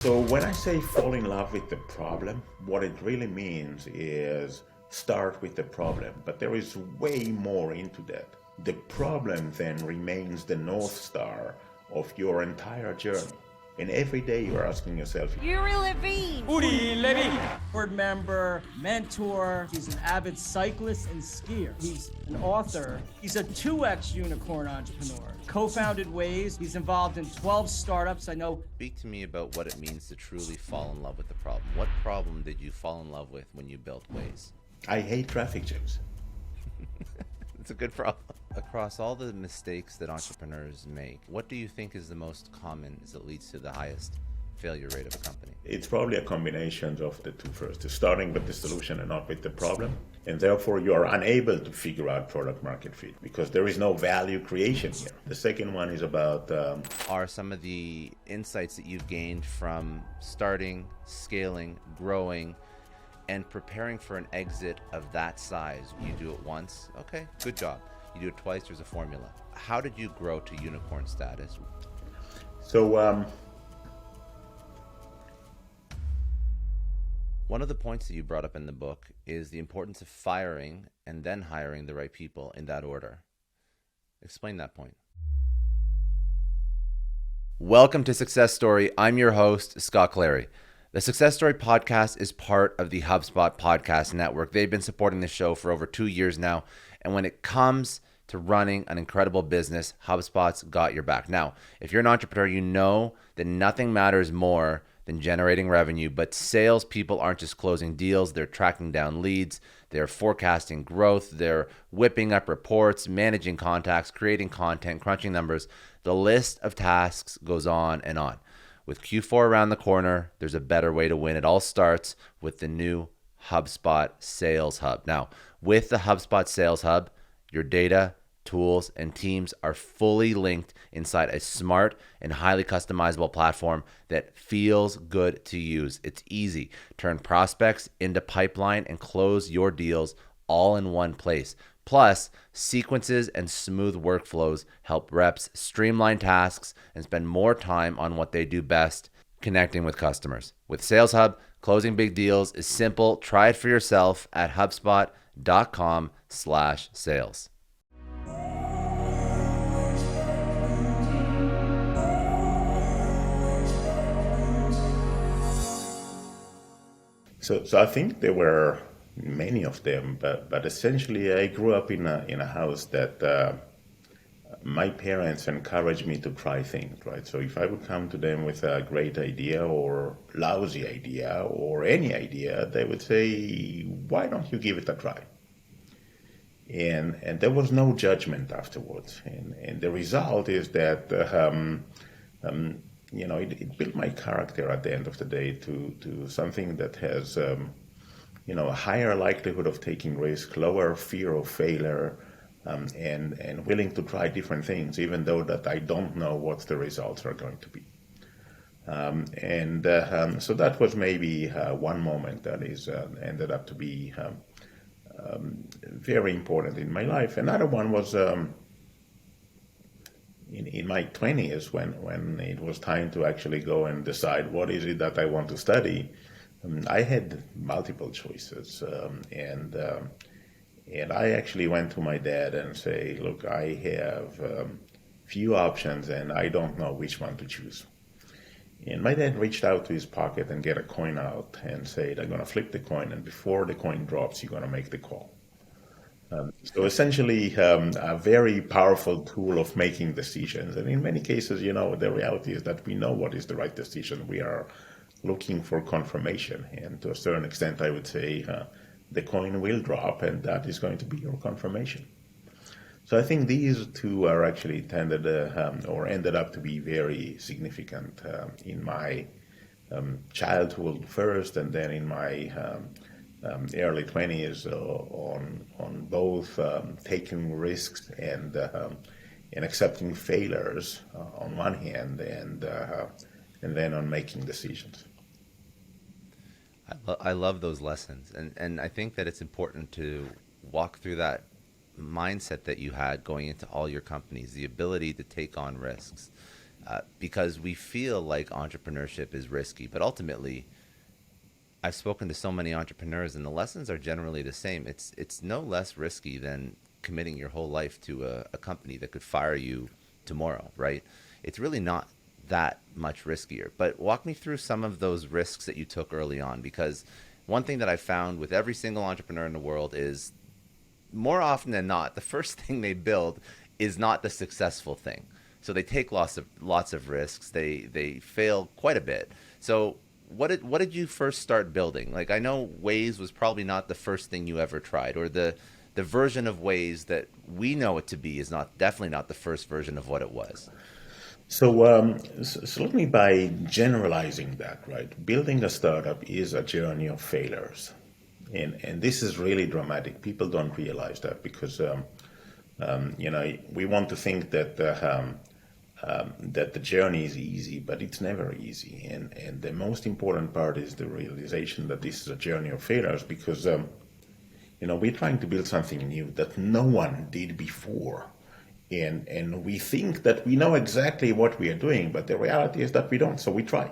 So when I say fall in love with the problem, what it really means is start with the problem, but there is way more into that. The problem then remains the North Star of your entire journey. And every day you're asking yourself, Uri Levine! Uri Levine! Board member, mentor, he's an avid cyclist and skier. He's an author. He's a 2X unicorn entrepreneur. Co-founded Waze. He's involved in 12 startups. I know. Speak to me about what it means to truly fall in love with the problem. What problem did you fall in love with when you built Waze? I hate traffic jams. It's a good problem. Across all the mistakes that entrepreneurs make, what do you think is the most common that leads to the highest failure rate of a company? It's probably a combination of the two first, starting with the solution and not with the problem. And therefore you are unable to figure out product market fit because there is no value creation here. The second one is about... Are some of the insights that you've gained from starting, scaling, growing, and preparing for an exit of that size? You do it once, okay, good job. You do it twice, there's a formula. How did you grow to unicorn status? So, one of the points that you brought up in the book is the importance of firing and then hiring the right people in that order. Explain that point. Welcome to Success Story. I'm your host, Scott Clary. The Success Story podcast is part of the HubSpot podcast network. They've been supporting this show for over 2 years now. And when it comes to running an incredible business, HubSpot's got your back. Now, if you're an entrepreneur, you know that nothing matters more than generating revenue, but salespeople aren't just closing deals, they're tracking down leads, they're forecasting growth, they're whipping up reports, managing contacts, creating content, crunching numbers. The list of tasks goes on and on. With Q4 around the corner, there's a better way to win. It all starts with the new HubSpot Sales Hub. Now, with the HubSpot Sales Hub, your data, tools, and teams are fully linked inside a smart and highly customizable platform that feels good to use. It's easy. Turn prospects into pipeline and close your deals all in one place. Plus, sequences and smooth workflows help reps streamline tasks and spend more time on what they do best, connecting with customers. With Sales Hub, closing big deals is simple. Try it for yourself at HubSpot.com/sales. So I think there were many of them, but essentially I grew up in a house that my parents encouraged me to try things, right? So if I would come to them with a great idea or lousy idea or any idea, they would say, why don't you give it a try? And there was no judgment afterwards. And the result is that, it built my character at the end of the day to something that has, a higher likelihood of taking risk, lower fear of failure, and willing to try different things, even though that I don't know what the results are going to be. So that was maybe one moment that is ended up to be very important in my life. Another one was in my 20s when it was time to actually go and decide what is it that I want to study. I had multiple choices, and I actually went to my dad and say, look, I have few options and I don't know which one to choose. And my dad reached out to his pocket and get a coin out and said, I'm going to flip the coin, and before the coin drops, you're going to make the call. So essentially, a very powerful tool of making decisions. And in many cases, the reality is that we know what is the right decision. We are looking for confirmation. And to a certain extent, I would say the coin will drop, and that is going to be your confirmation. So I think these two are actually ended up to be very significant in my childhood first, and then in my early 20s on both taking risks and accepting failures on one hand, and then on making decisions. I love those lessons, and I think that it's important to walk through that mindset that you had going into all your companies, the ability to take on risks. because we feel like entrepreneurship is risky, but ultimately, I've spoken to so many entrepreneurs, and the lessons are generally the same. It's no less risky than committing your whole life to a company that could fire you tomorrow, right? It's really not that much riskier. But walk me through some of those risks that you took early on, because one thing that I found with every single entrepreneur in the world is more often than not, the first thing they build is not the successful thing. So they take lots of risks. They fail quite a bit. So what did you first start building? Like, I know Waze was probably not the first thing you ever tried, or the version of Waze that we know it to be is definitely not the first version of what it was. So let me by generalizing that, right? Building a startup is a journey of failures, and this is really dramatic. People don't realize that because we want to think that the journey is easy, but it's never easy. And the most important part is the realization that this is a journey of failures because, we're trying to build something new that no one did before. And we think that we know exactly what we are doing, but the reality is that we don't. So we try.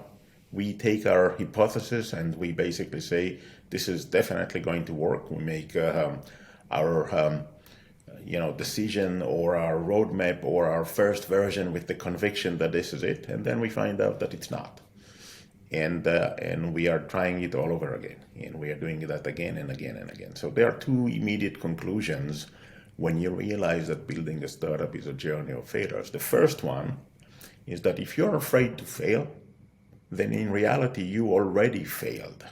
We take our hypothesis and we basically say, this is definitely going to work. We make our decision or our roadmap or our first version with the conviction that this is it, and then we find out that it's not, and we are trying it all over again, and we are doing that again and again and again. So there are two immediate conclusions when you realize that building a startup is a journey of failures. The first one is that if you're afraid to fail, then in reality you already failed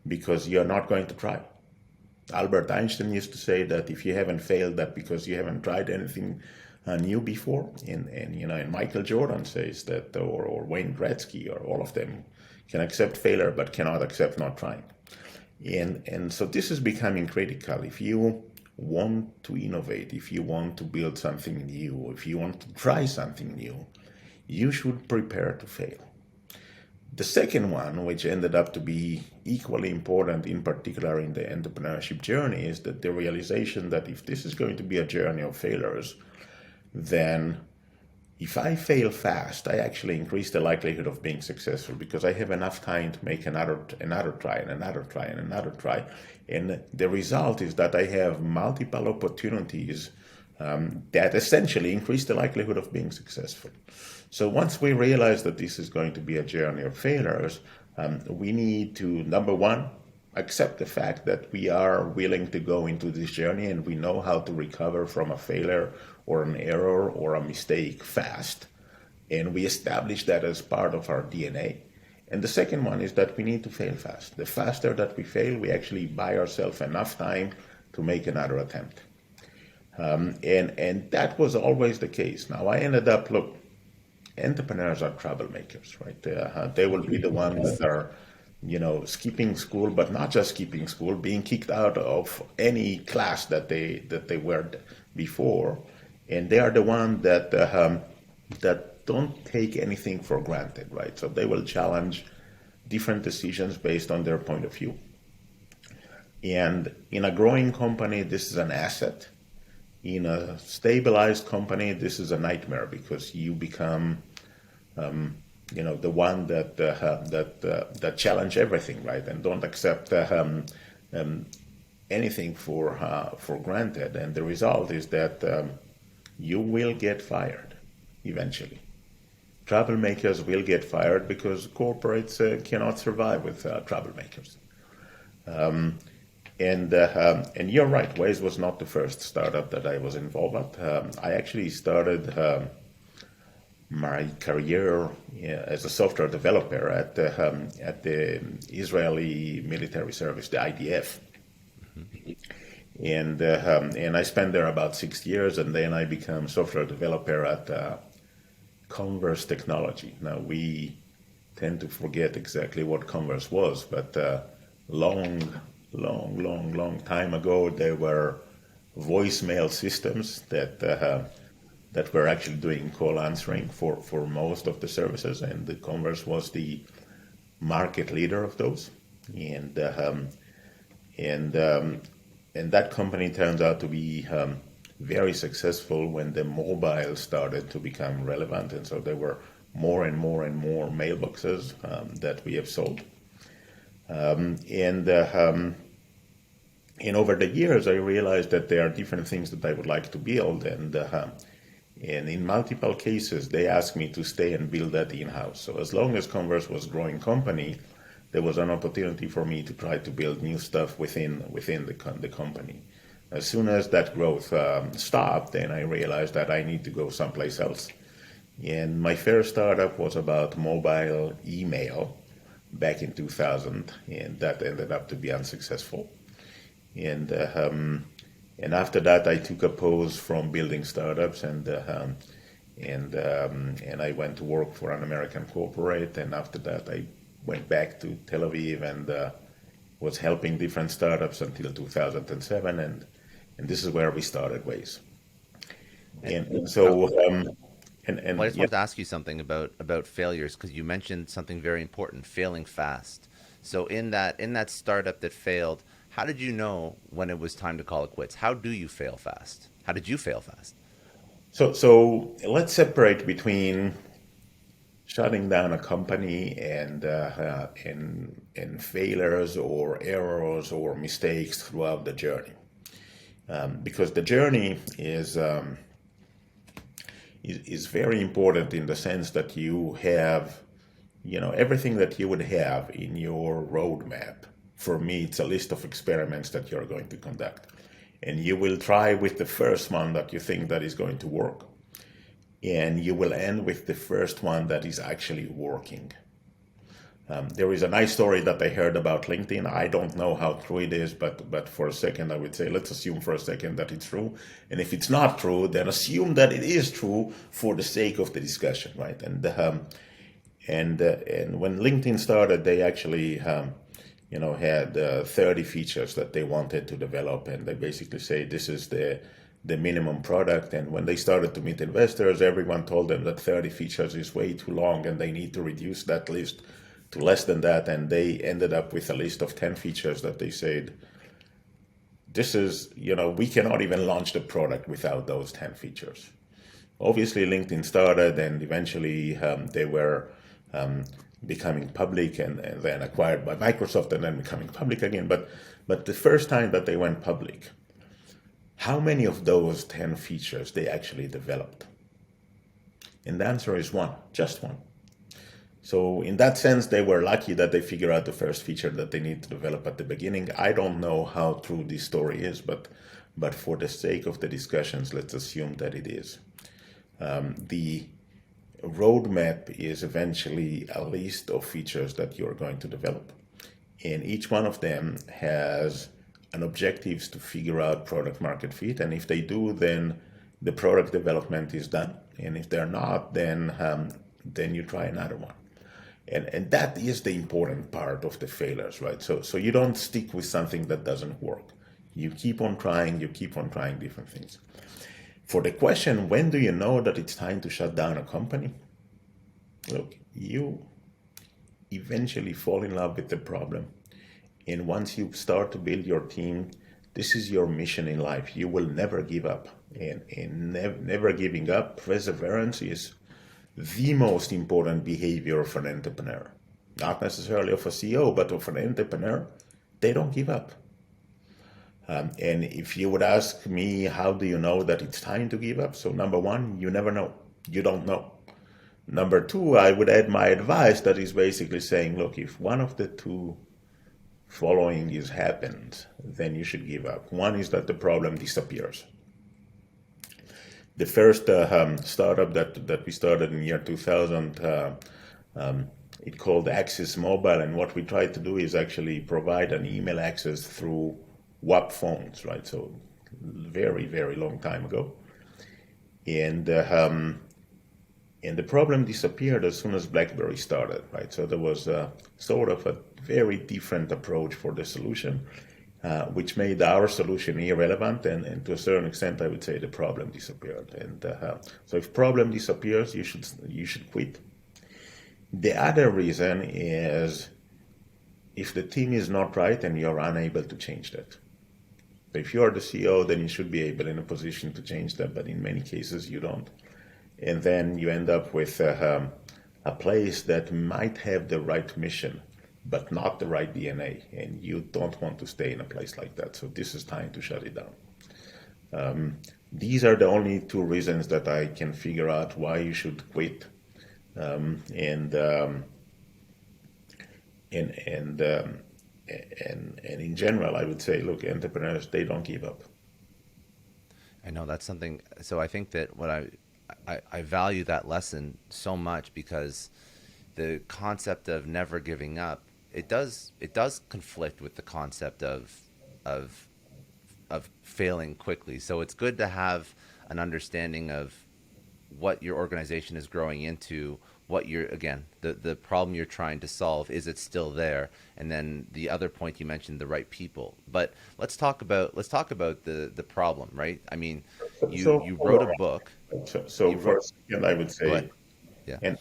because you're not going to try. Albert Einstein used to say that if you haven't failed, that because you haven't tried anything new before. And Michael Jordan says that, or Wayne Gretzky, or all of them can accept failure but cannot accept not trying. And so this is becoming critical. If you want to innovate, if you want to build something new, if you want to try something new, you should prepare to fail. The second one, which ended up to be equally important, in particular in the entrepreneurship journey, is that the realization that if this is going to be a journey of failures, then if I fail fast, I actually increase the likelihood of being successful because I have enough time to make another try and another try and another try. And the result is that I have multiple opportunities that essentially increase the likelihood of being successful. So once we realize that this is going to be a journey of failures, we need to, number one, accept the fact that we are willing to go into this journey and we know how to recover from a failure or an error or a mistake fast. And we establish that as part of our DNA. And the second one is that we need to fail fast. The faster that we fail, we actually buy ourselves enough time to make another attempt. And that was always the case. Now I ended up, look, entrepreneurs are troublemakers, right? They will be the ones that are, skipping school, but not just skipping school, being kicked out of any class that they were before, and they are the ones that don't take anything for granted, right? So they will challenge different decisions based on their point of view. And in a growing company, this is an asset. In a stabilized company, this is a nightmare because you become, the one that challenge everything, right, and don't accept anything for granted. And the result is that you will get fired eventually. Troublemakers will get fired because corporates cannot survive with troublemakers. And you're right, Waze was not the first startup that I was involved with. I actually started my career as a software developer at the Israeli military service, the IDF. Mm-hmm. And I spent there about 6 years, and then I became software developer at Converse Technology. Now, we tend to forget exactly what Converse was, but long time ago, there were voicemail systems that were actually doing call answering for most of the services, and the Converse was the market leader of those. And that company turns out to be very successful when the mobile started to become relevant, and so there were more and more and more mailboxes that we have sold. And over the years, I realized that there are different things that I would like to build, and in multiple cases, they asked me to stay and build that in-house. So as long as Converse was a growing company, there was an opportunity for me to try to build new stuff within the company. As soon as that growth stopped, then I realized that I need to go someplace else. And my first startup was about mobile email back in 2000, and that ended up to be unsuccessful. And after that, I took a pause from building startups, and I went to work for an American corporate. And after that, I went back to Tel Aviv and was helping different startups until 2007, and this is where we started Waze. And so, Well, I just wanted to ask you something about failures, because you mentioned something very important: failing fast. So in that startup that failed, how did you know when it was time to call it quits? How do you fail fast? How did you fail fast? So let's separate between shutting down a company and failures or errors or mistakes throughout the journey, because the journey is very important in the sense that you have, everything that you would have in your roadmap. For me, it's a list of experiments that you're going to conduct, and you will try with the first one that you think that is going to work, and you will end with the first one that is actually working. There is a nice story that I heard about LinkedIn. I don't know how true it is, but for a second I would say, let's assume for a second that it's true. And if it's not true, then assume that it is true for the sake of the discussion, right? And when LinkedIn started, they actually had 30 features that they wanted to develop, and they basically say this is the minimum product. And when they started to meet investors, everyone told them that 30 features is way too long and they need to reduce that list to less than that. And they ended up with a list of 10 features that they said, this is, we cannot even launch the product without those 10 features. Obviously, LinkedIn started, and eventually they were becoming public, and then acquired by Microsoft, and then becoming public again. But the first time that they went public, how many of those 10 features they actually developed? And the answer is one, just one. So in that sense, they were lucky that they figured out the first feature that they need to develop at the beginning. I don't know how true this story is, but for the sake of the discussions, let's assume that it is. The roadmap is eventually a list of features that you're going to develop. And each one of them has an objectives to figure out product market fit. And if they do, then the product development is done. And if they're not, then you try another one. And that is the important part of the failures, right? So you don't stick with something that doesn't work. You keep on trying different things. For the question, when do you know that it's time to shut down a company? Look, you eventually fall in love with the problem. And once you start to build your team, this is your mission in life. You will never give up. And never giving up, perseverance is the most important behavior of an entrepreneur. Not necessarily of a CEO, but of an entrepreneur. They don't give up. And if you would ask me, how do you know that it's time to give up? So number one, you never know. You don't know. Number two, I would add my advice that is basically saying, look, if one of the two following is happened, then you should give up. One is that the problem disappears. The first startup that we started in the year 2000, it called Access Mobile, and what we tried to do is actually provide an email access through WAP phones, right? So very, very long time ago. And the problem disappeared as soon as BlackBerry started, right? So there was sort of a very different approach for the solution, which made our solution irrelevant, and to a certain extent, I would say the problem disappeared. And so if problem disappears, you should quit. The other reason is if the team is not right and you're unable to change that. So if you're the CEO, then you should be able in a position to change that, but in many cases you don't. And then you end up with a place that might have the right mission, but not the right DNA, and you don't want to stay in a place like that. So this is time to shut it down. These are the only two reasons that I can figure out why you should quit. And in general, I would say, look, entrepreneurs, they don't give up. I know that's something. So I think that what I value that lesson so much, because the concept of never giving up, it does conflict with the concept of failing quickly. So it's good to have an understanding of what your organization is growing into, what you're, again, the problem you're trying to solve, is it still there? And then the other point you mentioned, the right people. But let's talk about the problem, right? I mean, you wrote a book. So for a second, I would say, yeah, and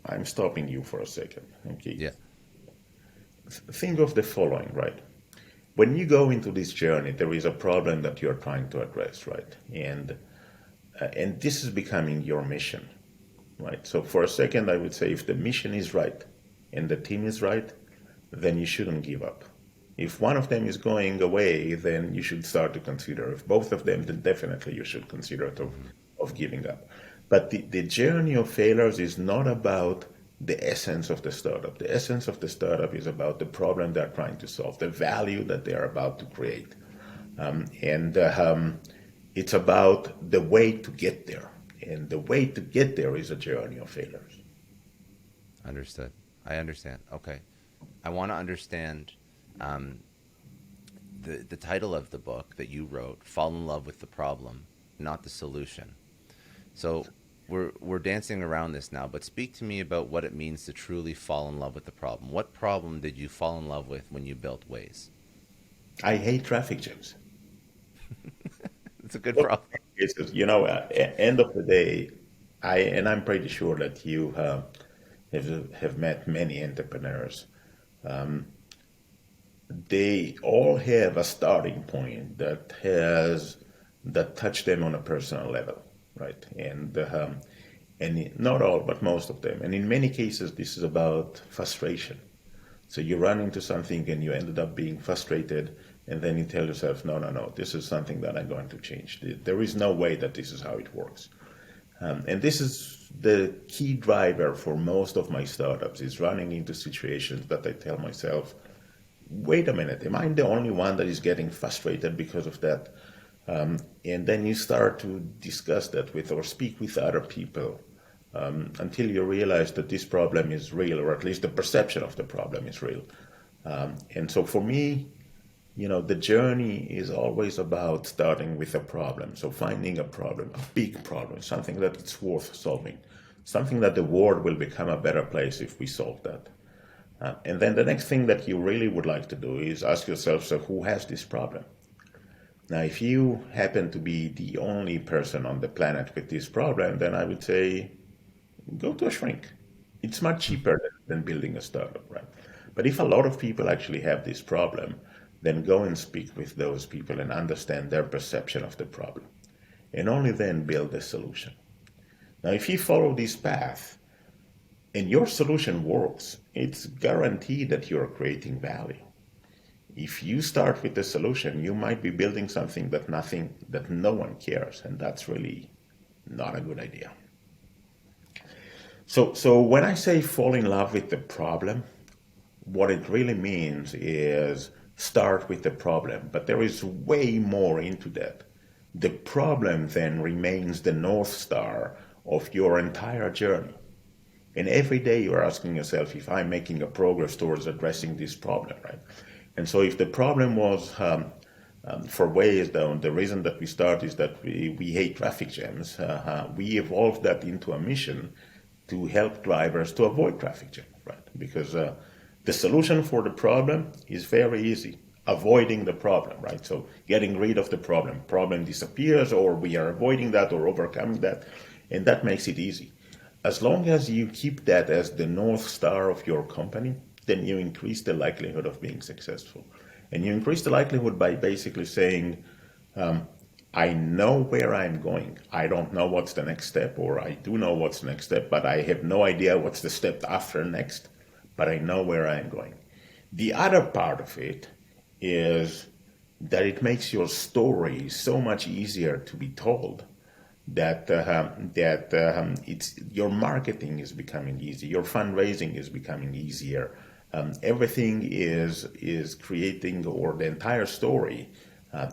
I'm stopping you for a second. Okay. yeah, Think of the following, right? When you go into this journey, there is a problem that you're trying to address, right? And this is becoming your mission, right? So for a second, I would say if the mission is right and the team is right, then you shouldn't give up. If one of them is going away, then you should start to consider. If both of them, then definitely you should consider of giving up. But the journey of failures is not about the essence of the startup. The essence of the startup is about the problem they're trying to solve, the value that they're about to create. It's about the way to get there. And the way to get there is a journey of failures. Understood. I understand. Okay. I want to understand the title of the book that you wrote, Fall in Love with the Problem, Not the Solution. So we're dancing around this now, but speak to me about what it means to truly fall in love with the problem. What problem did you fall in love with when you built Waze? I hate traffic jams. It's a good problem. It's just, end of the day, I'm pretty sure that you have met many entrepreneurs. They all have a starting point that touched them on a personal level, right? And not all, but most of them. And in many cases, this is about frustration. So you run into something and you ended up being frustrated, and then you tell yourself, no, this is something that I'm going to change. There is no way that this is how it works. And this is the key driver for most of my startups, is running into situations that I tell myself, wait a minute, am I the only one that is getting frustrated because of that? And then you start to discuss that with or speak with other people until you realize that this problem is real, or at least the perception of the problem is real. And so for me, the journey is always about starting with a problem. So finding a problem, a big problem, something that it's worth solving, something that the world will become a better place if we solve that. And then the next thing that you really would like to do is ask yourself, so who has this problem? Now, if you happen to be the only person on the planet with this problem, then I would say, go to a shrink. It's much cheaper than building a startup, right? But if a lot of people actually have this problem, then go and speak with those people and understand their perception of the problem. And only then build a solution. Now, if you follow this path and your solution works, it's guaranteed that you're creating value. If you start with the solution, you might be building something that no one cares, and that's really not a good idea. So when I say fall in love with the problem, what it really means is start with the problem, but there is way more into that. The problem then remains the North Star of your entire journey. And every day you're asking yourself, if I'm making a progress towards addressing this problem, right? And so if the problem was for Waze, the reason that we start is that we hate traffic jams, we evolved that into a mission to help drivers to avoid traffic jams, right? Because the solution for the problem is very easy. Avoiding the problem, right? So getting rid of the problem disappears, or we are avoiding that or overcoming that, and that makes it easy. As long as you keep that as the North Star of your company, then you increase the likelihood of being successful. And you increase the likelihood by basically saying, I know where I'm going. I don't know what's the next step, or I do know what's the next step, but I have no idea what's the step after next, but I know where I'm going. The other part of it is that it makes your story so much easier to be told that it's your marketing is becoming easy, your fundraising is becoming easier. Everything is creating, or the entire story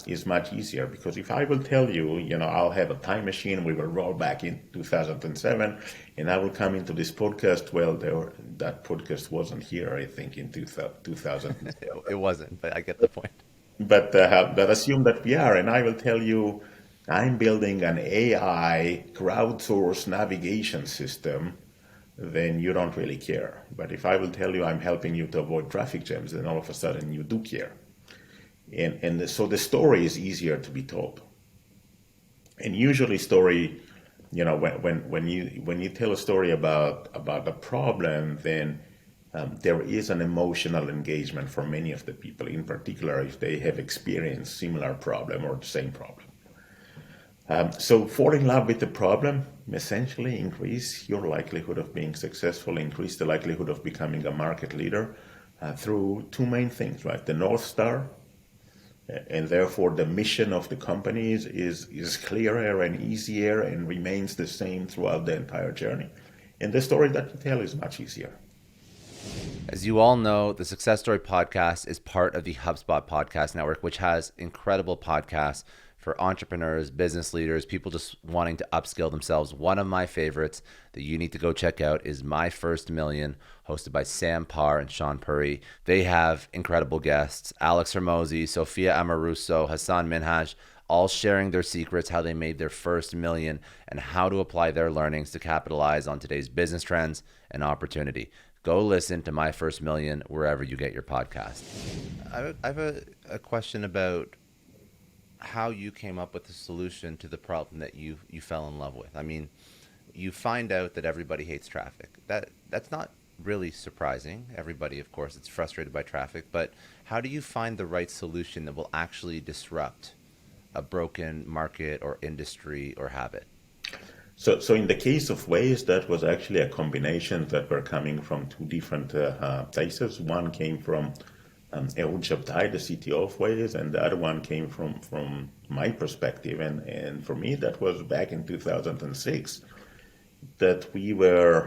is much easier, because if I will tell you, I'll have a time machine, we will roll back in 2007, and I will come into this podcast. Well, that podcast wasn't here, I think, in 2000. It wasn't, but I get the point. But assume that we are, and I will tell you, I'm building an AI crowdsourced navigation system, then you don't really care. But if I will tell you I'm helping you to avoid traffic jams, then all of a sudden you do care. So the story is easier to be told. And usually story, when you tell a story about a problem, then there is an emotional engagement for many of the people, in particular if they have experienced similar problem or the same problem. So fall in love with the problem, essentially increase your likelihood of being successful, increase the likelihood of becoming a market leader through two main things, right? The North Star, and therefore the mission of the companies is clearer and easier and remains the same throughout the entire journey. And the story that you tell is much easier. As you all know, the Success Story podcast is part of the HubSpot podcast network, which has incredible podcasts for entrepreneurs, business leaders, people just wanting to upskill themselves. One of my favorites that you need to go check out is My First Million, hosted by Sam Parr and Sean Puri. They have incredible guests, Alex Hermosi, Sophia Amoruso, Hassan Minhaj, all sharing their secrets, how they made their first million, and how to apply their learnings to capitalize on today's business trends and opportunity. Go listen to My First Million wherever you get your podcast. I have a question about how you came up with the solution to the problem that you fell in love with. I mean, you find out that everybody hates traffic. That's not really surprising. Everybody, of course, is frustrated by traffic, but how do you find the right solution that will actually disrupt a broken market or industry or habit? So in the case of Waze, that was actually a combination that were coming from two different places. One came from Ehud Shabtai, the CTO of Waze, and the other one came from my perspective. And for me, that was back in 2006, that we were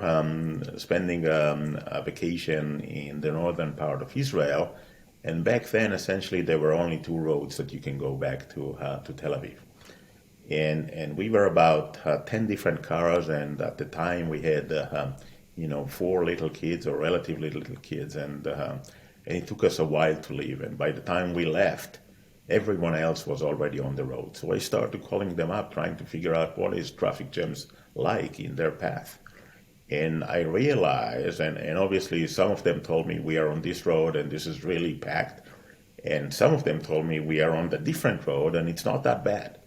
spending a vacation in the northern part of Israel. And back then, essentially, there were only two roads that you can go back to Tel Aviv. And we were about 10 different cars, and at the time we had 4 little kids, or relatively little kids, and it took us a while to leave. And by the time we left, everyone else was already on the road. So I started calling them up, trying to figure out what is traffic jams like in their path. And I realized, and obviously some of them told me we are on this road and this is really packed, and some of them told me we are on the different road and it's not that bad.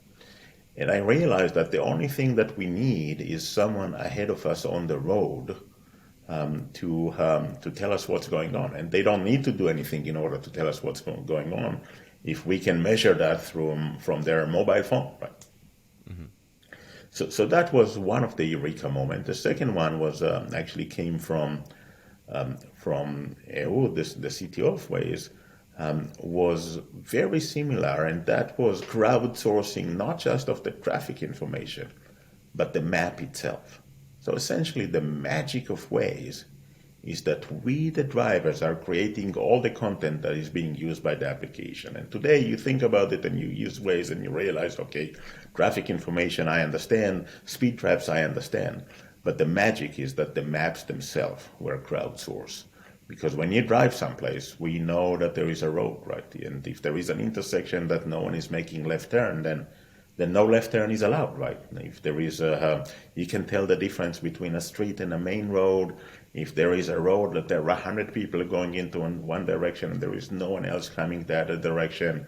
And I realized that the only thing that we need is someone ahead of us on the road to tell us what's going on. And they don't need to do anything in order to tell us what's going on if we can measure that from their mobile phone, right? Mm-hmm. So that was one of the eureka moments. The second one was actually came from Ehud, the CTO of Waze, was very similar, and that was crowdsourcing not just of the traffic information, but the map itself. So essentially the magic of Waze is that we, the drivers, are creating all the content that is being used by the application. And today you think about it and you use Waze and you realize, okay, traffic information I understand, speed traps I understand, but the magic is that the maps themselves were crowdsourced. Because when you drive someplace, we know that there is a road, right? And if there is an intersection that no one is making left turn, then no left turn is allowed, right? If there is you can tell the difference between a street and a main road. If there is a road that there are 100 people going into one direction and there is no one else coming the other direction,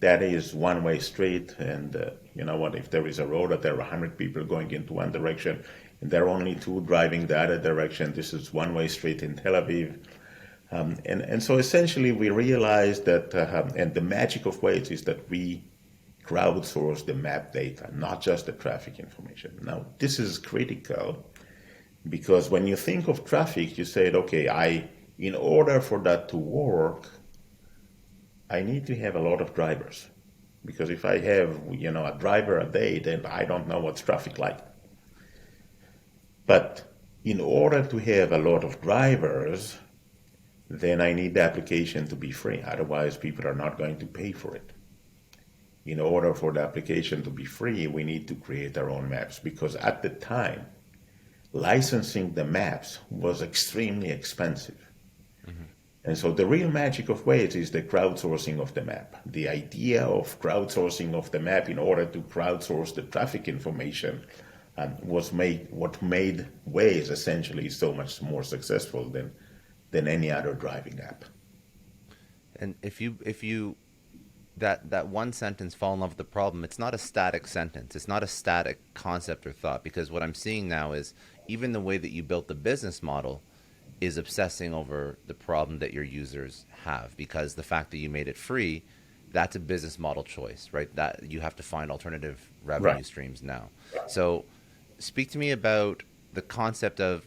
that is one-way street. And you know what? If there is a road that there are 100 people going into one direction and there are only 2 driving the other direction, this is one-way street in Tel Aviv. And so essentially we realized that, and the magic of Waze is that we crowdsource the map data, not just the traffic information. Now, this is critical because when you think of traffic, you said, okay, in order for that to work, I need to have a lot of drivers. Because if I have, a driver a day, then I don't know what's traffic like. But in order to have a lot of drivers, then I need the application to be free. Otherwise, people are not going to pay for it. In order for the application to be free, we need to create our own maps, because at the time, licensing the maps was extremely expensive. Mm-hmm. And so the real magic of Waze is the crowdsourcing of the map. The idea of crowdsourcing of the map in order to crowdsource the traffic information what made Waze essentially so much more successful than any other driving app. And if you that one sentence, fall in love with the problem, it's not a static sentence. It's not a static concept or thought, because what I'm seeing now is even the way that you built the business model is obsessing over the problem that your users have, because the fact that you made it free, that's a business model choice, right? That you have to find alternative revenue streams now. So speak to me about the concept of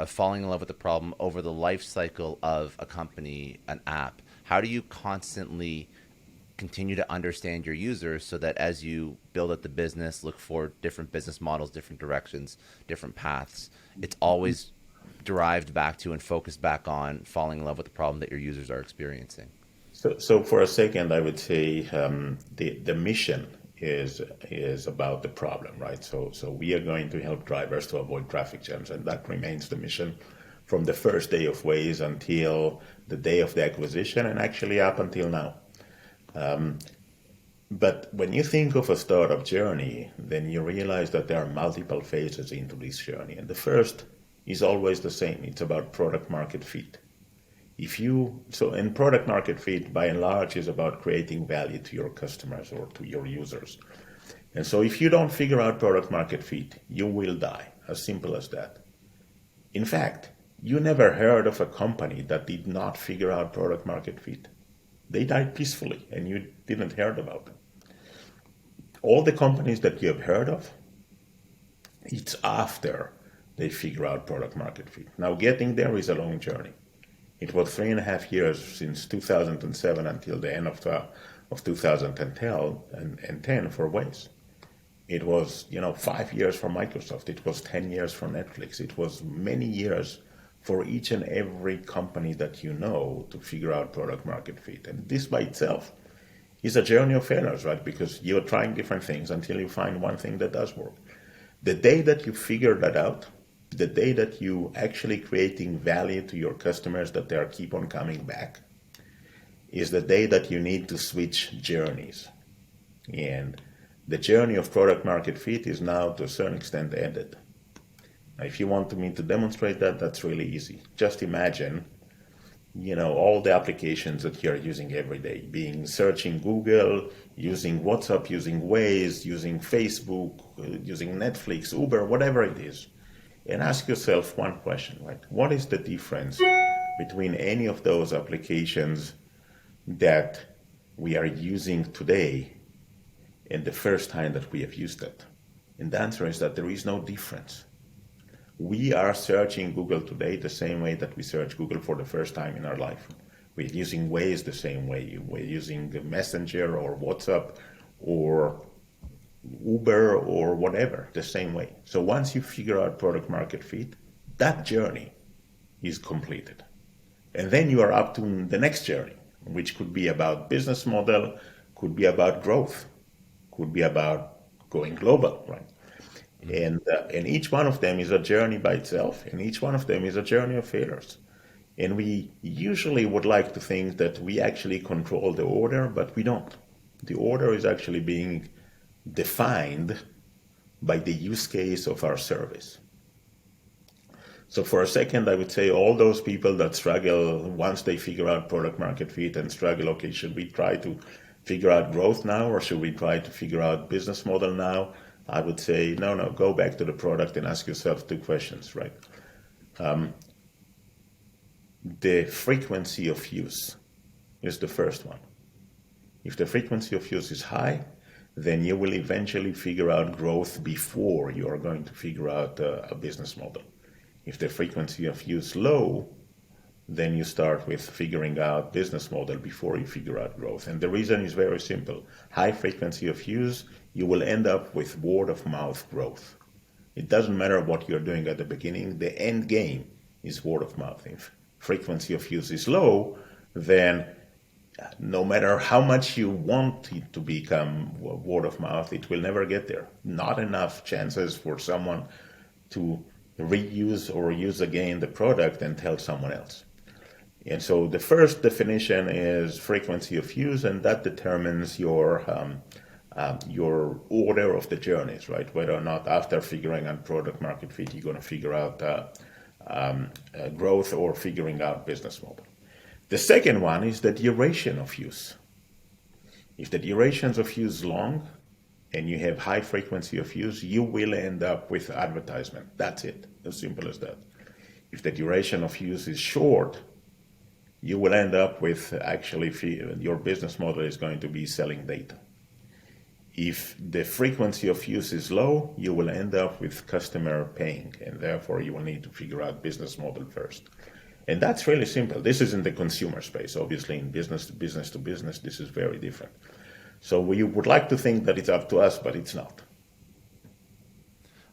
falling in love with the problem over the life cycle of a company, an app. How do you constantly continue to understand your users so that as you build up the business, look for different business models, different directions, different paths, it's always derived back to and focused back on falling in love with the problem that your users are experiencing? So for a second, I would say the mission is about the problem, right? So we are going to help drivers to avoid traffic jams, and that remains the mission from the first day of Waze until the day of the acquisition, and actually up until now. But when you think of a startup journey, then you realize that there are multiple phases into this journey. And the first is always the same. It's about product market fit. And product market fit by and large is about creating value to your customers or to your users. And so if you don't figure out product market fit, you will die. As simple as that. In fact, you never heard of a company that did not figure out product market fit. They died peacefully, and you didn't hear about them. All the companies that you have heard of, it's after they figure out product market fit. Now, getting there is a long journey. It was 3.5 years since 2007 until the end of 2010 for Waze. It was, 5 years for Microsoft. It was 10 years for Netflix. It was many years for each and every company that you know to figure out product market fit. And this by itself is a journey of failures, right? Because you're trying different things until you find one thing that does work. The day that you figure that out, the day that you actually creating value to your customers that they are keep on coming back, is the day that you need to switch journeys. And the journey of product market fit is now to a certain extent ended. Now, if you want me to demonstrate that, that's really easy. Just imagine, all the applications that you're using every day, searching Google, using WhatsApp, using Waze, using Facebook, using Netflix, Uber, whatever it is. And ask yourself one question, right? What is the difference between any of those applications that we are using today and the first time that we have used it? And the answer is that there is no difference. We are searching Google today the same way that we searched Google for the first time in our life. We're using Waze the same way. We're using Messenger or WhatsApp or Uber or whatever the same way. So once you figure out product market fit, that journey is completed. And then you are up to the next journey, which could be about business model, could be about growth, could be about going global, right? And each one of them is a journey by itself, and each one of them is a journey of failures. And we usually would like to think that we actually control the order, but we don't. The order is actually being defined by the use case of our service. So for a second, I would say all those people that struggle once they figure out product market fit and struggle, okay, should we try to figure out growth now or should we try to figure out business model now? I would say, no, go back to the product and ask yourself 2 questions, right? The frequency of use is the first one. If the frequency of use is high, then you will eventually figure out growth before you are going to figure out a business model. If the frequency of use is low, then you start with figuring out business model before you figure out growth. And the reason is very simple. High frequency of use, you will end up with word of mouth growth. It doesn't matter what you're doing at the beginning, the end game is word of mouth. If frequency of use is low, then no matter how much you want it to become word of mouth, it will never get there. Not enough chances for someone to reuse or use again the product and tell someone else. And so the first definition is frequency of use, and that determines your order of the journeys, right? Whether or not after figuring out product market fit, you're going to figure out growth or figuring out business model. The second one is the duration of use. If the durations of use is long and you have high frequency of use, you will end up with advertisement. That's it, as simple as that. If the duration of use is short, you will end up with actually your business model is going to be selling data. If the frequency of use is low, you will end up with customer paying, and therefore you will need to figure out business model first. And that's really simple. This is in the consumer space. Obviously, in business to business, this is very different. So we would like to think that it's up to us, but it's not.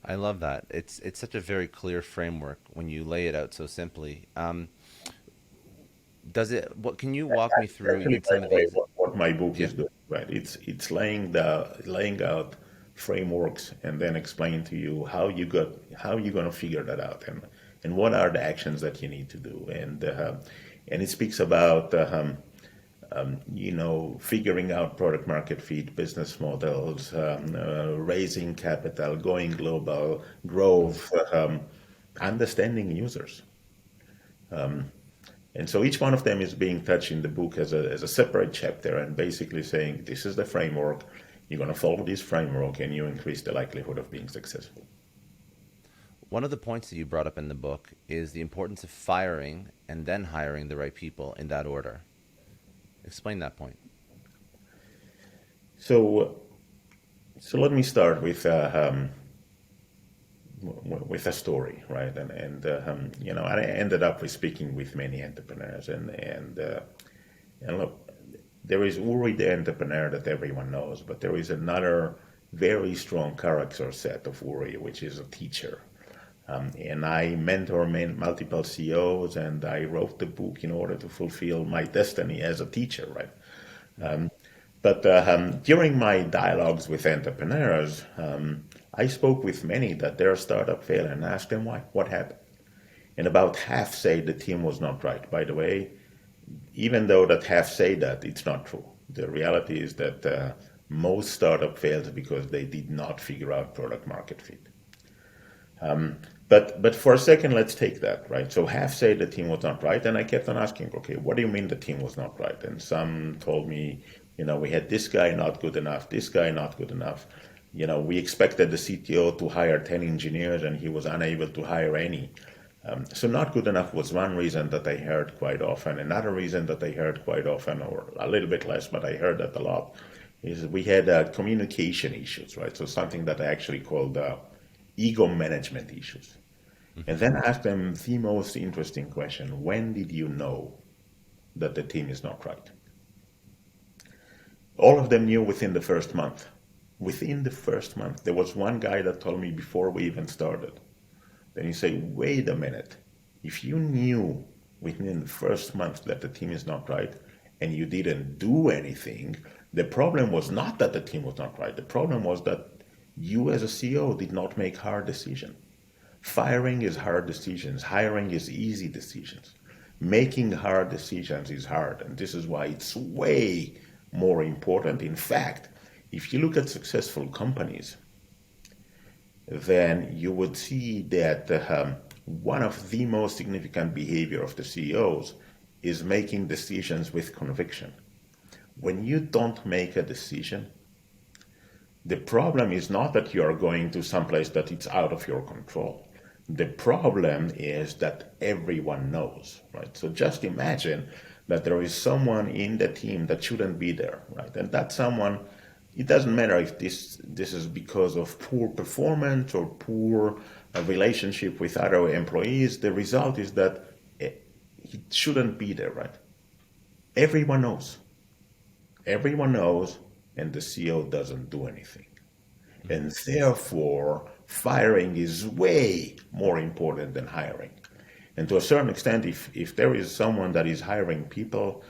I love that. It's such a very clear framework when you lay it out so simply. What can you walk me through some of these? What my book is doing, right? It's laying out frameworks and then explain to you how you're going to figure that out and what are the actions that you need to do, and it speaks about figuring out product market fit, business models, raising capital, going global, growth, understanding users. And so each one of them is being touched in the book as a separate chapter, and basically saying, this is the framework, you're going to follow this framework, and you increase the likelihood of being successful. One of the points that you brought up in the book is the importance of firing and then hiring the right people in that order. Explain that point. So let me start with a story, right? And I ended up with speaking with many entrepreneurs, and look, there is Uri the entrepreneur that everyone knows, but there is another very strong character set of Uri, which is a teacher. And I mentor multiple CEOs, and I wrote the book in order to fulfill my destiny as a teacher, right? But during my dialogues with entrepreneurs, I spoke with many that their startup failed and asked them why, what happened. And about half say the team was not right. By the way, even though that half say that, it's not true. The reality is that most startup fails because they did not figure out product market fit. But for a second, let's take that, right? So half say the team was not right, and I kept on asking, okay, what do you mean the team was not right? And some told me, we had this guy not good enough, this guy not good enough. We expected the CTO to hire 10 engineers, and he was unable to hire any. So not good enough was one reason that I heard quite often. Another reason that I heard quite often, or a little bit less, but I heard that a lot, is we had communication issues, right? So something that I actually called ego management issues. And then ask them the most interesting question: when did you know that the team is not right? All of them knew within the first month. Within the first month. There was one guy that told me before we even started. Then you say, wait a minute. If you knew within the first month that the team is not right and you didn't do anything, the problem was not that the team was not right. The problem was that you as a CEO did not make hard decisions. Firing is hard decisions. Hiring is easy decisions. Making hard decisions is hard. And this is why it's way more important. In fact, if you look at successful companies, then you would see that one of the most significant behavior of the CEOs is making decisions with conviction. When you don't make a decision, the problem is not that you are going to someplace that it's out of your control. The problem is that everyone knows, right? So just imagine that there is someone in the team that shouldn't be there, right? And that someone it doesn't matter if this is because of poor performance or poor relationship with other employees. The result is that it shouldn't be there, right? Everyone knows. Everyone knows, and the CEO doesn't do anything. And therefore, firing is way more important than hiring. And to a certain extent, if there is someone that is hiring people,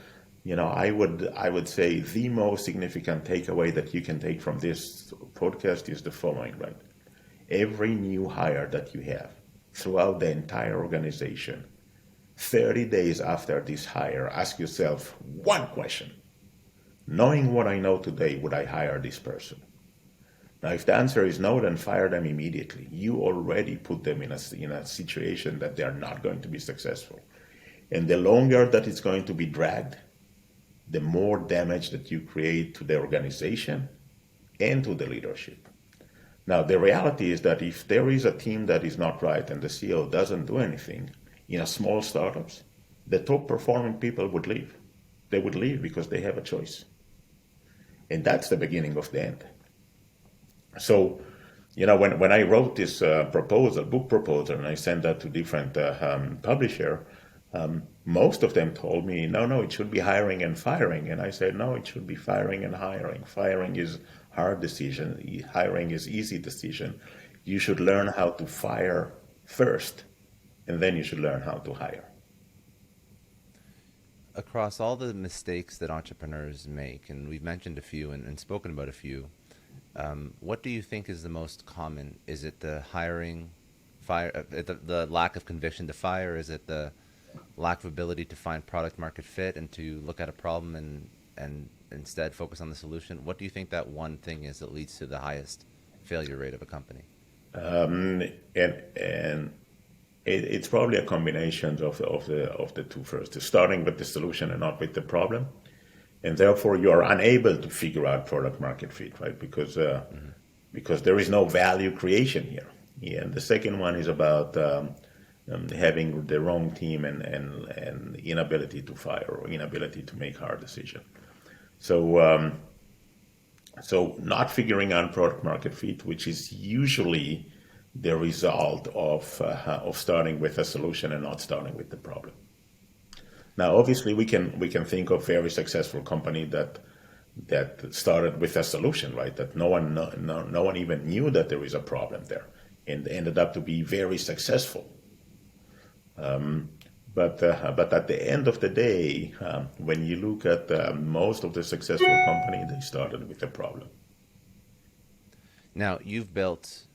I would say the most significant takeaway that you can take from this podcast is the following, right? Every new hire that you have throughout the entire organization, 30 days after this hire, ask yourself one question. Knowing what I know today, would I hire this person? Now, if the answer is no, then fire them immediately. You already put them in a situation that they are not going to be successful. And the longer that it's going to be dragged, the more damage that you create to the organization and to the leadership. Now, the reality is that if there is a team that is not right and the CEO doesn't do anything, in a small startups, the top performing people would leave. They would leave because they have a choice. And that's the beginning of the end. So, when I wrote this book proposal, and I sent that to different publisher, most of them told me, no, it should be hiring and firing. And I said, no, it should be firing and hiring. Firing is hard decision. Hiring is easy decision. You should learn how to fire first, and then you should learn how to hire. Across all the mistakes that entrepreneurs make, and we've mentioned a few and spoken about a few, what do you think is the most common? Is it the hiring, the lack of conviction to fire? Is it the lack of ability to find product market fit and to look at a problem and instead focus on the solution? What do you think that one thing is that leads to the highest failure rate of a company? It's probably a combination of the two first, starting with the solution and not with the problem. And therefore, you are unable to figure out product market fit, right? Because there is no value creation here. And the second one is about having the wrong team and inability to fire or inability to make hard decisions. So not figuring out product market fit, which is usually the result of starting with a solution and not starting with the problem. Now, obviously, we can think of very successful company that started with a solution, right? That no one even knew that there is a problem there, and ended up to be very successful. But at the end of the day, when you look at most of the successful company, they started with a problem. Now, you've built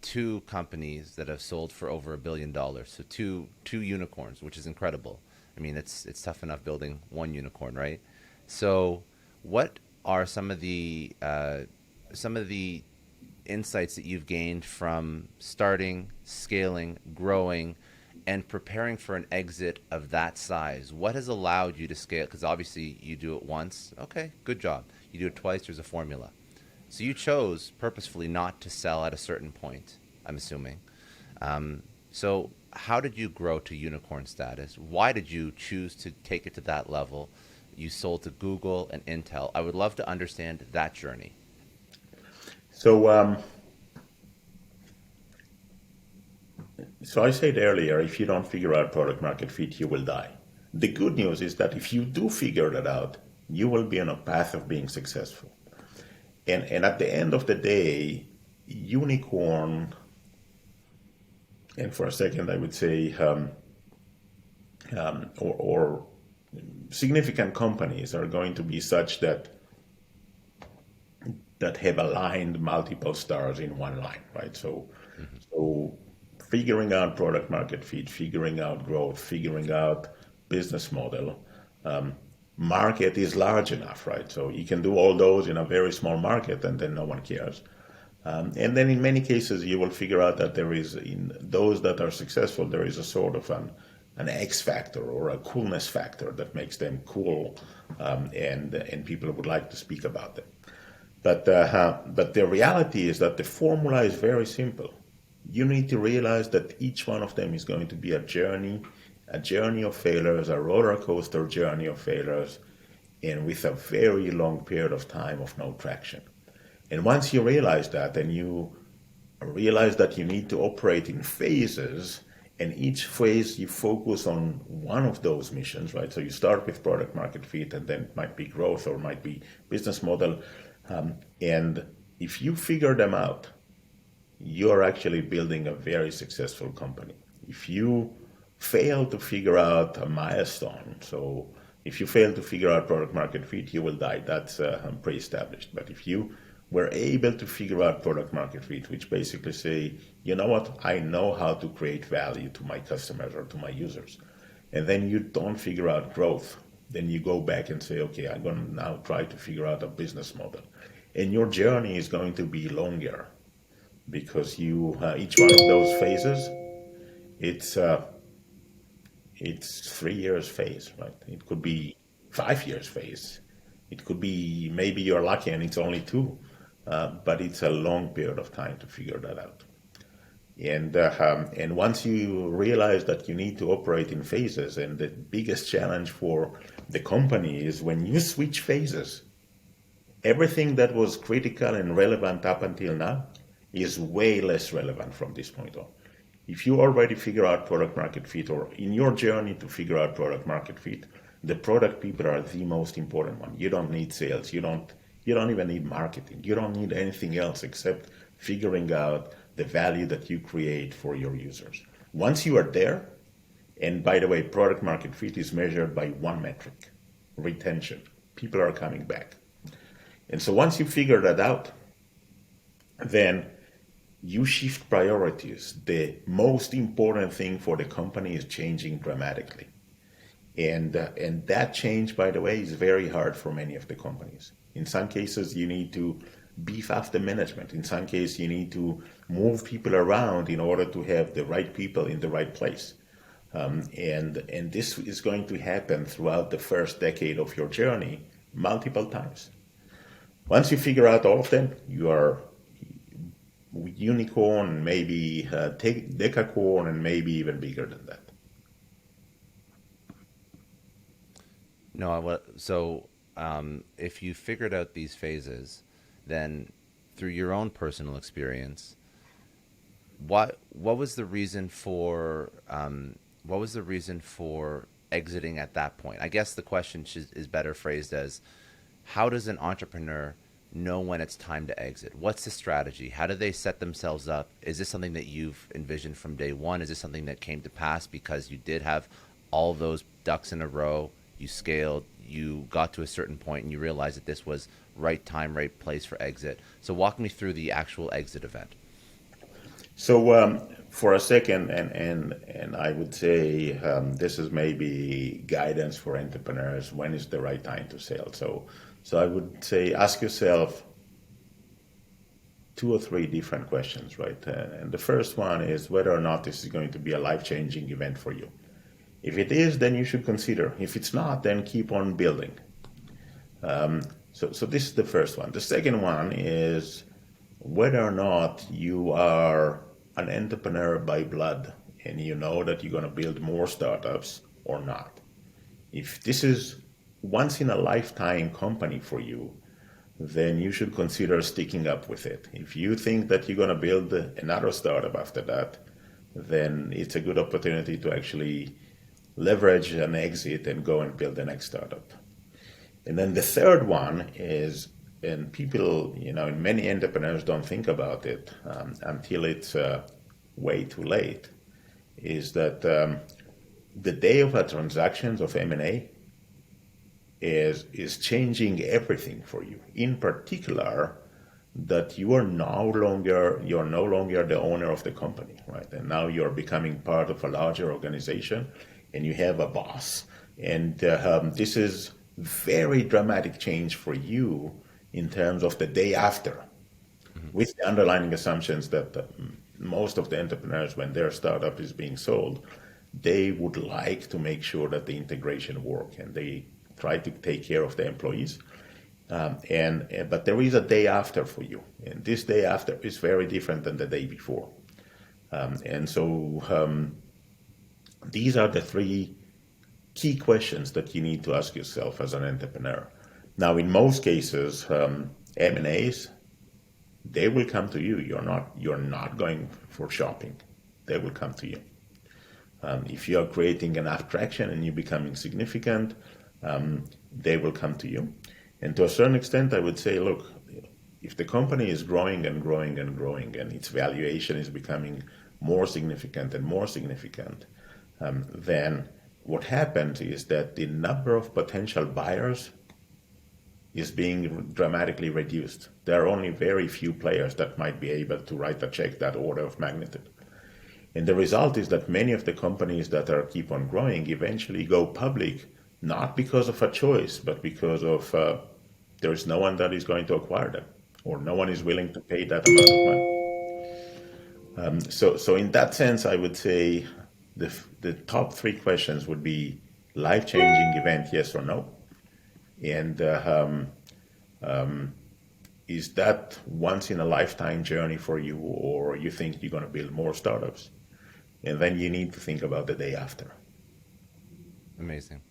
two companies that have sold for over $1 billion, so two unicorns, which is incredible. I mean, it's tough enough building one unicorn, right? So, what are some of the insights that you've gained from starting, scaling, growing, and preparing for an exit of that size? What has allowed you to scale? Because obviously you do it once, okay, good job. You do it twice, there's a formula. So you chose purposefully not to sell at a certain point, I'm assuming. So how did you grow to unicorn status? Why did you choose to take it to that level? You sold to Google and Intel. I would love to understand that journey. So I said earlier, if you don't figure out product market fit, you will die. The good news is that if you do figure that out, you will be on a path of being successful. And at the end of the day, unicorn, and for a second I would say, or significant companies are going to be such that have aligned multiple stars in one line, right? So figuring out product market fit, figuring out growth, figuring out business model, market is large enough, right? So you can do all those in a very small market and then no one cares. And then in many cases, you will figure out that there is, in those that are successful, there is a sort of an X factor or a coolness factor that makes them cool, and people would like to speak about them. But the reality is that the formula is very simple. You need to realize that each one of them is going to be a journey of failures, a roller coaster journey of failures. and with a very long period of time of no traction. And once you realize that, and you realize that you need to operate in phases, and each phase you focus on one of those missions, right? So you start with product market fit, and then it might be growth or might be business model. And if you figure them out, you're actually building a very successful company. If you fail to figure out a milestone, so if you fail to figure out product market fit, you will die. That's pre-established. But if you were able to figure out product market fit, which basically say, you know what, I know how to create value to my customers or to my users, and then you don't figure out growth, then you go back and say, okay, I'm going to now try to figure out a business model. And your journey is going to be longer because you each one of those phases, it's 3 years phase, right? It could be 5 years phase. It could be maybe you're lucky and it's only 2, but it's a long period of time to figure that out. And once you realize that you need to operate in phases, and the biggest challenge for the company is when you switch phases, everything that was critical and relevant up until now is way less relevant from this point on. If you already figure out product market fit, or in your journey to figure out product market fit, the product people are the most important one. You don't need sales. You don't even need marketing. You don't need anything else except figuring out the value that you create for your users. Once you are there, and by the way, product market fit is measured by one metric: retention. People are coming back. And so once you figure that out, then you shift priorities. The most important thing for the company is changing dramatically. And that change, by the way, is very hard for many of the companies. In some cases, you need to beef up the management. In some cases, you need to move people around in order to have the right people in the right place. And this is going to happen throughout the first decade of your journey multiple times. Once you figure out all of them, you are unicorn, maybe decacorn, and maybe even bigger than that. No, so if you figured out these phases, then through your own personal experience, what was the reason for exiting at that point? I guess the question is better phrased as, how does an entrepreneur know when it's time to exit? What's the strategy? How do they set themselves up? Is this something that you've envisioned from day one? Is this something that came to pass because you did have all those ducks in a row, you scaled, you got to a certain point and you realized that this was right time, right place for exit? So walk me through the actual exit event. So for a second, and I would say this is maybe guidance for entrepreneurs, when is the right time to sell? So I would say ask yourself 2 or 3 different questions, right? And the first one is whether or not this is going to be a life-changing event for you. If it is, then you should consider. If it's not, then keep on building. So this is the first one. The second one is whether or not you are an entrepreneur by blood and you know that you're going to build more startups or not. If this is once in a lifetime company for you, then you should consider sticking up with it. If you think that you're going to build another startup after that, then it's a good opportunity to actually leverage an exit and go and build the next startup. And then the third one is, and people, and many entrepreneurs don't think about it until it's way too late, is that the day of a transactions of M&A is changing everything for you. In particular, that you are no longer the owner of the company, right? And now you're becoming part of a larger organization, and you have a boss. And this is very dramatic change for you in terms of the day after, with the underlying assumptions that most of the entrepreneurs, when their startup is being sold, they would like to make sure that the integration work, and they try to take care of the employees. But there is a day after for you, and this day after is very different than the day before. And so these are the 3 key questions that you need to ask yourself as an entrepreneur. Now, in most cases, M&As, they will come to you. You're not going for shopping. They will come to you. If you are creating an abstraction and you're becoming significant, they will come to you. And to a certain extent, I would say, look, if the company is growing and growing and growing and its valuation is becoming more significant and more significant, then what happens is that the number of potential buyers is being dramatically reduced. There are only very few players that might be able to write a check that order of magnitude. And the result is that many of the companies that are keep on growing eventually go public, not because of a choice, but because of there is no one that is going to acquire them, or no one is willing to pay that amount of money. So in that sense, I would say the top three questions would be life-changing event, yes or no, and is that once in a lifetime journey for you, or you think you're going to build more startups? And then you need to think about the day after. Amazing.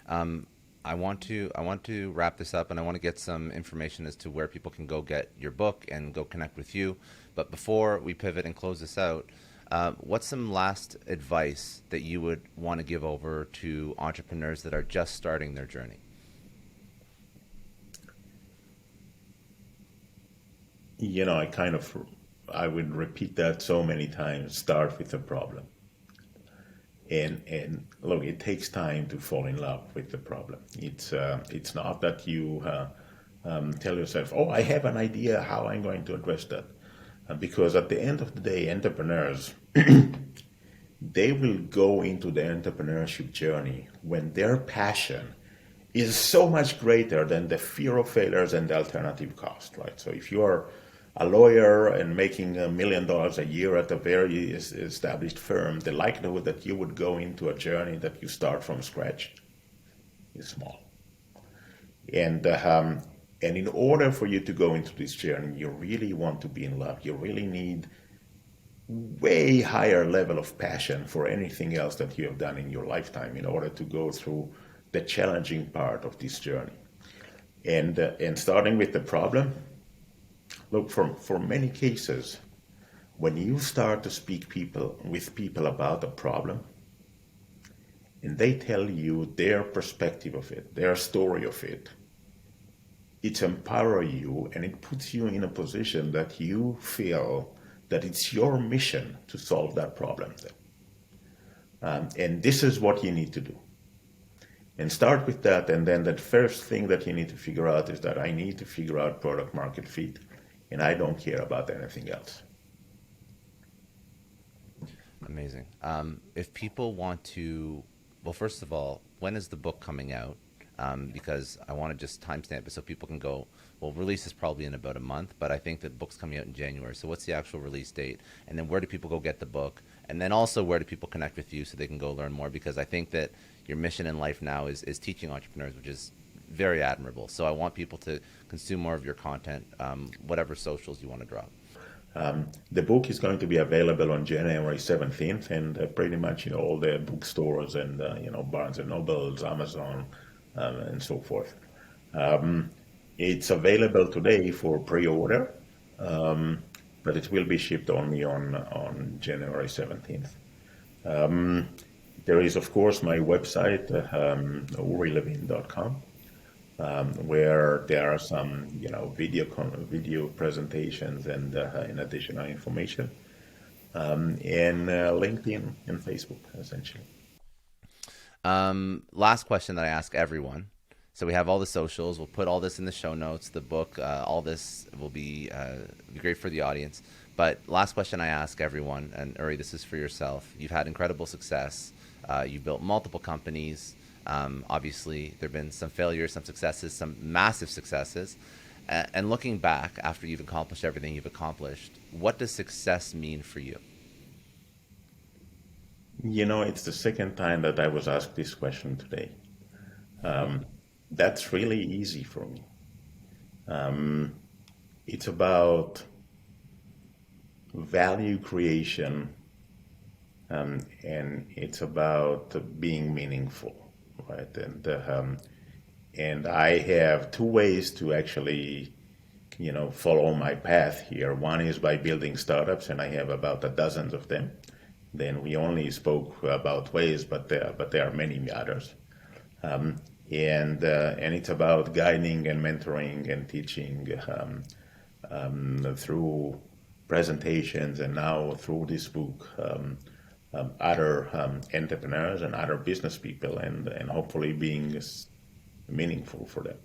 I want to wrap this up, and I want to get some information as to where people can go get your book and go connect with you. But before we pivot and close this out, what's some last advice that you would want to give over to entrepreneurs that are just starting their journey? You know, I would repeat that so many times. Start with a problem. And look, it takes time to fall in love with the problem. It's not that you tell yourself, oh, I have an idea how I'm going to address that. Because at the end of the day, entrepreneurs, they will go into the entrepreneurship journey when their passion is so much greater than the fear of failures and the alternative cost, right? So if you are a lawyer and making $1 million a year at a very established firm, the likelihood that you would go into a journey that you start from scratch is small. And in order for you to go into this journey, you really want to be in love. You really need way higher level of passion for anything else that you have done in your lifetime in order to go through the challenging part of this journey. And starting with the problem, look, for many cases, when you start to speak with people about a problem, and they tell you their perspective of it, their story of it, it empowers you and it puts you in a position that you feel that it's your mission to solve that problem. And this is what you need to do. And start with that, and then the first thing that you need to figure out is that I need to figure out product market fit, and I don't care about anything else. Amazing. If people want to, well, first of all, when is the book coming out? Because I want to just timestamp it so people can go, well, release is probably in about a month, but I think the book's coming out in January. So what's the actual release date? And then where do people go get the book? And then also where do people connect with you so they can go learn more? Because I think that your mission in life now is teaching entrepreneurs, which is very admirable. So I want people to consume more of your content, whatever socials you want to drop. The book is going to be available on January 17th, and pretty much all the bookstores and Barnes and Nobles, Amazon, and so forth. It's available today for pre-order, but it will be shipped only on January 17th. There is, of course, my website, urilevine.com. Where there are some, video presentations and additional information, and LinkedIn and Facebook, essentially. Last question that I ask everyone. So we have all the socials. We'll put all this in the show notes. The book, all this will be great for the audience. But last question I ask everyone, and Uri, this is for yourself. You've had incredible success. You've built multiple companies. Obviously, there have been some failures, some successes, some massive successes. And looking back after you've accomplished everything you've accomplished, what does success mean for you? It's the second time that I was asked this question today. That's really easy for me. It's about value creation, and it's about being meaningful. right? And I have two ways to actually, follow my path here. One is by building startups, and I have about a dozen of them. Then we only spoke about Waze, but there are many others. And it's about guiding and mentoring and teaching through presentations and now through this book other entrepreneurs and other business people and hopefully being meaningful for them.